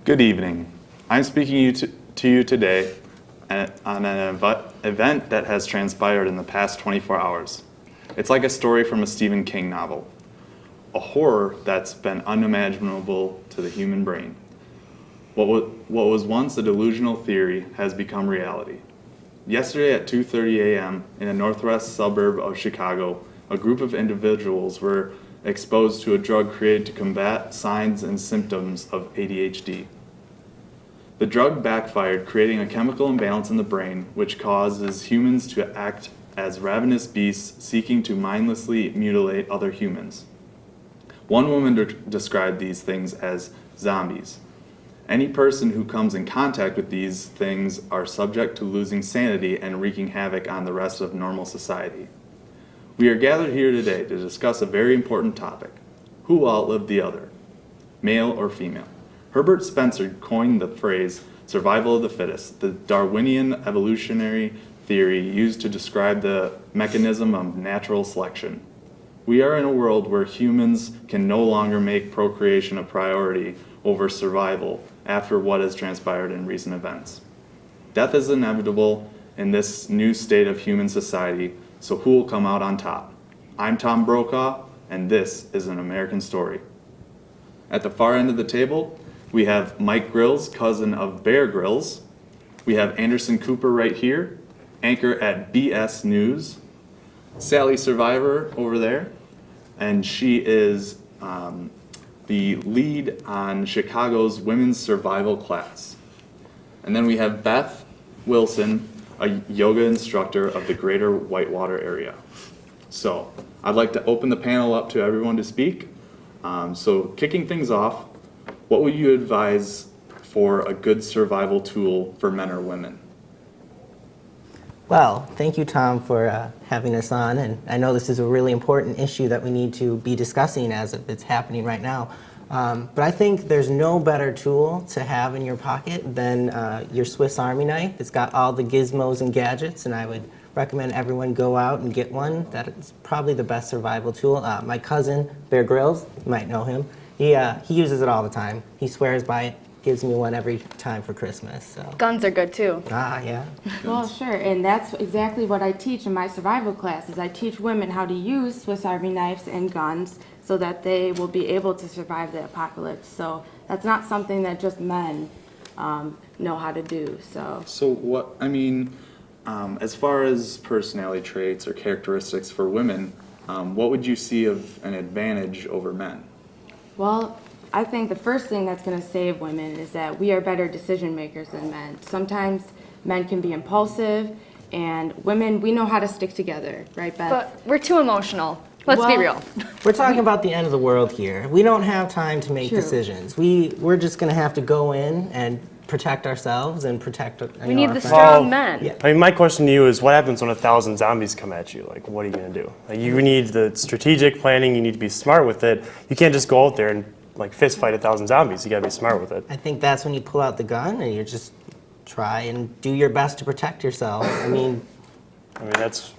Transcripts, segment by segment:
Good evening. I'm speaking to you today on an event that has transpired in the past 24 hours. It's like a story from a Stephen King novel, a horror that's been unimaginable to the human brain. What was once a delusional theory has become reality. Yesterday at 2:30 a.m. in a northwest suburb of Chicago, a group of individuals were exposed to a drug created to combat signs and symptoms of ADHD. The drug backfired, creating a chemical imbalance in the brain, which causes humans to act as ravenous beasts seeking to mindlessly mutilate other humans. One woman described these things as zombies. Any person who comes in contact with these things are subject to losing sanity and wreaking havoc on the rest of normal society. We are gathered here today to discuss a very important topic. Who will outlive the other, male or female? Herbert Spencer coined the phrase survival of the fittest, the Darwinian evolutionary theory used to describe the mechanism of natural selection. We are in a world where humans can no longer make procreation a priority over survival after what has transpired in recent events. Death is inevitable in this new state of human society, so who will come out on top? I'm Tom Brokaw, and this is An American Story. At the far end of the table, we have Mike Grills, cousin of Bear Grylls. We have Anderson Cooper right here, anchor at BS News. Sally Survivor over there, and she is the lead on Chicago's women's survival class. And then we have Beth Wilson, a yoga instructor of the greater Whitewater area. So I'd like to open the panel up to everyone to speak. So kicking things off, what would you advise for a good survival tool for men or women? Well, thank you, Tom, for having us on. And I know this is a really important issue that we need to be discussing as it's happening right now. But I think there's no better tool to have in your pocket than your Swiss Army knife. It's got all the gizmos and gadgets, and I would recommend everyone go out and get one. That is probably the best survival tool. My cousin, Bear Grylls, you might know him, he uses it all the time. He swears by it, gives me one every time for Christmas. So. Guns are good too. Ah, yeah. Well, sure, and that's exactly what I teach in my survival classes. I teach women how to use Swiss Army knives and guns so that they will be able to survive the apocalypse. So that's not something that just men know how to do. So what, I mean, as far as personality traits or characteristics for women, what would you see of an advantage over men? Well, I think the first thing that's going to save women is that we are better decision makers than men. Sometimes men can be impulsive, and women, we know how to stick together, right, Beth? But we're too emotional. Let's be real. We're talking about the end of the world here. We don't have time to make decisions. We're just going to have to go in and protect ourselves and protect We need our the friends. strong men. Yeah. I mean, my question to you is, what happens when 1,000 zombies come at you? Like, what are you going to do? Like, you need the strategic planning. You need to be smart with it. You can't just go out there and like fist fight 1,000 zombies. You got to be smart with it. I think that's when you pull out the gun and you just try and do your best to protect yourself. I mean, that's.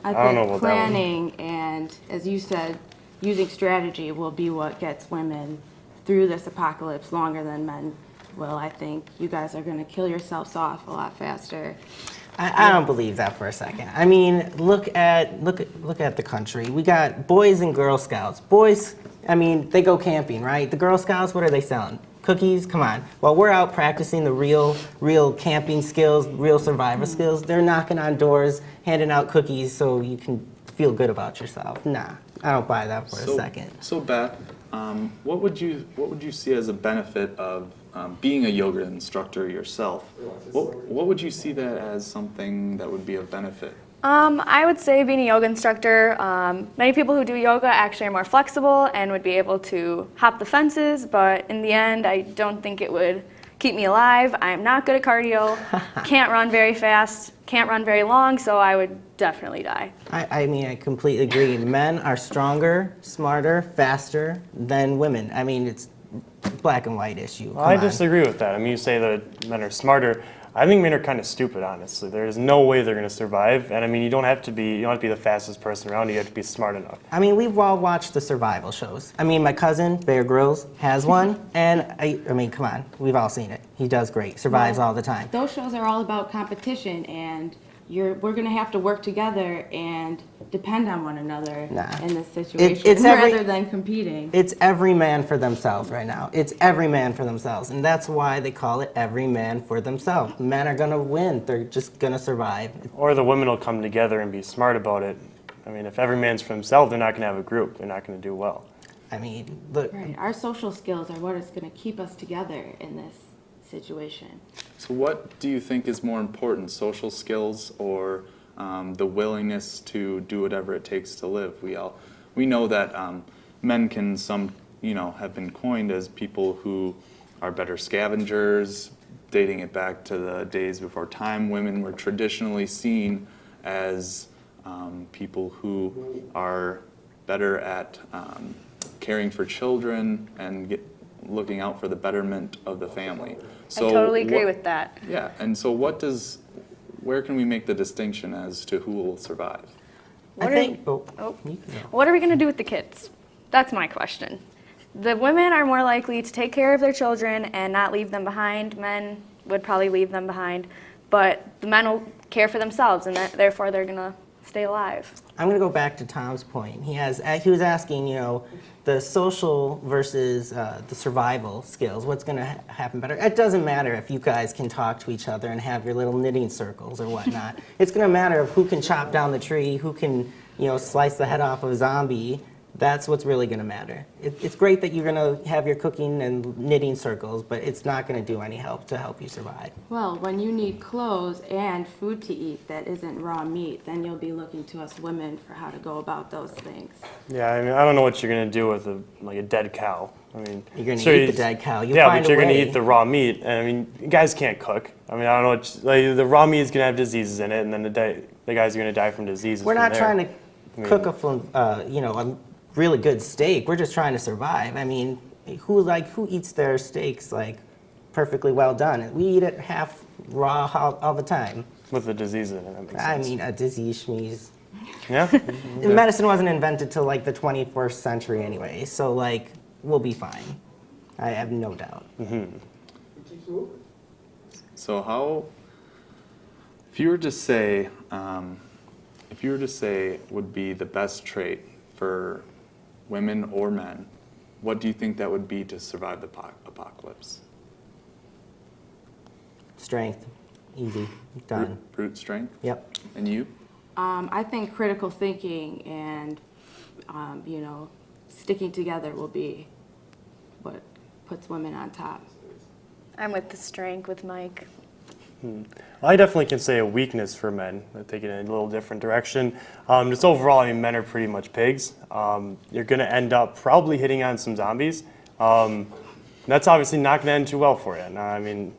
I don't know think about that one. planning and, as you said, using strategy will be what gets women through this apocalypse longer than men will. I think you guys are going to kill yourselves off a lot faster. I don't believe that for a second. I mean, look at the country. We got Boys and Girl Scouts. Boys, I mean, they go camping, right? The Girl Scouts, what are they selling? Cookies, come on. While we're out practicing the real camping skills, real survival skills, they're knocking on doors, handing out cookies so you can feel good about yourself. Nah, I don't buy that for a second. So Beth, what would you see as a benefit of being a yoga instructor yourself? What would you see that as something that would be of benefit? I would say being a yoga instructor, many people who do yoga actually are more flexible and would be able to hop the fences, but in the end, I don't think it would keep me alive. I'm not good at cardio, can't run very fast, can't run very long, so I would definitely die. I mean, I completely agree. Men are stronger, smarter, faster than women. I mean, it's a black and white issue. Come I on. disagree with that. I mean, you say that men are smarter. I think men are kind of stupid, honestly. There's no way they're going to survive. And I mean, you don't have to be the fastest person around. You have to be smart enough. I mean, we've all watched the survival shows. I mean, my cousin, Bear Grylls, has one, and I mean, come on, we've all seen it. He does great, survives all the time. Those shows are all about competition, and we're going to have to work together and depend on one another Nah. in this situation it's rather than competing. It's every man for themselves right now. It's every man for themselves, and that's why they call it every man for themselves. Men are gonna win. They're just gonna survive. Or the women will come together and be smart about it. I mean, if every man's for himself, they're not going to have a group. They're not going to do well. I mean, look, Right. Our social skills are what is going to keep us together in this situation. So what do you think is more important, social skills or the willingness to do whatever it takes to live? We know that men can have been coined as people who are better scavengers, dating it back to the days before time. Women were traditionally seen as people who are better at caring for children and looking out for the betterment of the family. So I totally agree with that. Yeah, and so where can we make the distinction as to who will survive? I think. Oh, Oh. you can go. What are we going to do with the kids? That's my question. The women are more likely to take care of their children and not leave them behind. Men would probably leave them behind, but the men will care for themselves, and therefore they're going to stay alive. I'm going to go back to Tom's point. He was asking, the social versus the survival skills. What's going to happen better? It doesn't matter if you guys can talk to each other and have your little knitting circles or whatnot. It's going to matter of who can chop down the tree, who can, slice the head off of a zombie. That's what's really going to matter. It's great that you're going to have your cooking and knitting circles, but it's not going to do any help to help you survive. Well, when you need clothes and food to eat that isn't raw meat, then you'll be looking to us women for how to go about those things. Yeah, I mean, I don't know what you're going to do with a dead cow. I mean, You're going to sure eat you- the dead cow. You'll Yeah, find but you're a going to way. eat the raw meat. And I mean, guys can't cook. I mean, I don't know. The raw meat is going to have diseases in it, and then the guys are going to die from diseases. We're from not there. trying to cook a really good steak. We're just trying to survive. I mean, who eats their steaks like perfectly well done? We eat it half raw all the time. With the disease in it. That makes I sense. mean, a disease schmeeze. Yeah. Medicine wasn't invented till like the 21st century anyway, so like we'll be fine. I have no doubt. So if you were to say would be the best trait for women or men, what do you think that would be to survive the apocalypse? Strength, easy, done. Brute strength? Yep. And you? I think critical thinking and, sticking together will be what puts women on top. I'm with the strength with Mike. I definitely can say a weakness for men, taking it in a little different direction. Just overall, I mean, men are pretty much pigs. You're going to end up probably hitting on some zombies. That's obviously not going to end too well for you. No, I mean,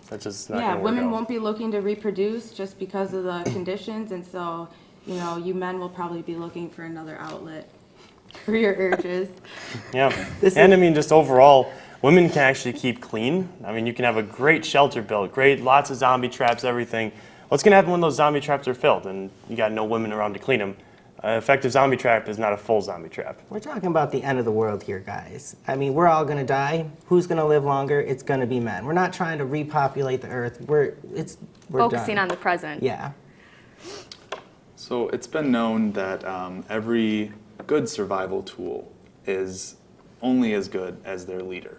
that's just not Yeah, going to work women out. won't be looking to reproduce just because of the conditions, and so, you men will probably be looking for another outlet for your urges. Yeah, and I mean, just overall, women can actually keep clean. I mean, you can have a great shelter built, lots of zombie traps, everything. What's going to happen when those zombie traps are filled and you got no women around to clean them? An effective zombie trap is not a full zombie trap. We're talking about the end of the world here, guys. I mean, we're all going to die. Who's going to live longer? It's going to be men. We're not trying to repopulate the earth. We're Focusing done. on the present. Yeah. So it's been known that every good survival tool is only as good as their leader.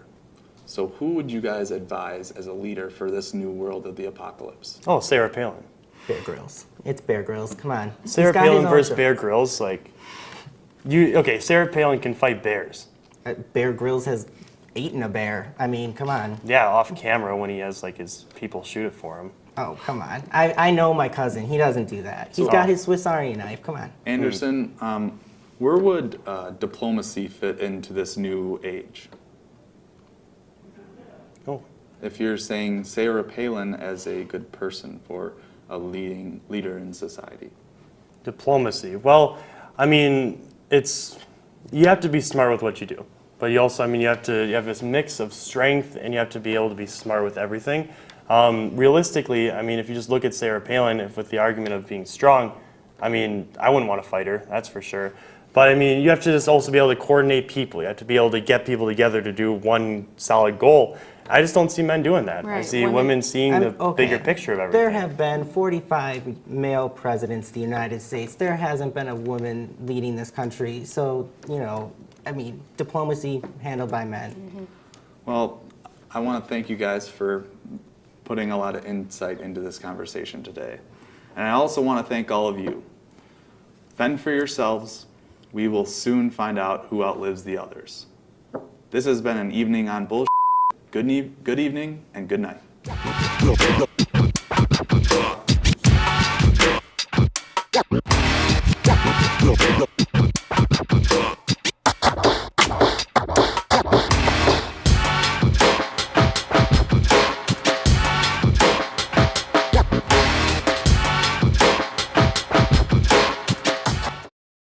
So who would you guys advise as a leader for this new world of the apocalypse? Oh, Sarah Palin. Bear Grylls. It's Bear Grylls. Come on. Sarah He's got his Palin own versus show. Bear Grylls, like, okay, Sarah Palin can fight bears. Bear Grylls has eaten a bear. I mean, come on. Yeah, off camera when he has, like, his people shoot it for him. Oh, come on. I know my cousin. He doesn't do that. He's got his Swiss Army knife. Come on. Anderson, where would diplomacy fit into this new age? Oh, If you're saying Sarah Palin as a good person for a leading leader in society. diplomacy. Well, I mean, you have to be smart with what you do. But you also, I mean, you have this mix of strength and you have to be able to be smart with everything. Realistically, I mean, if you just look at Sarah Palin, if with the argument of being strong, I mean, I wouldn't want to fight her, that's for sure. But I mean, you have to just also be able to coordinate people. You have to be able to get people together to do one solid goal. I just don't see men doing that. I Right, see women seeing the Okay. bigger picture of everything. There have been 45 male presidents of the United States. There hasn't been a woman leading this country. So, you know, I mean, diplomacy handled by men. Well, I want to thank you guys for putting a lot of insight into this conversation today. And I also want to thank all of you. Fend for yourselves. We will soon find out who outlives the others. This has been an evening on bullshit. Good evening and good night.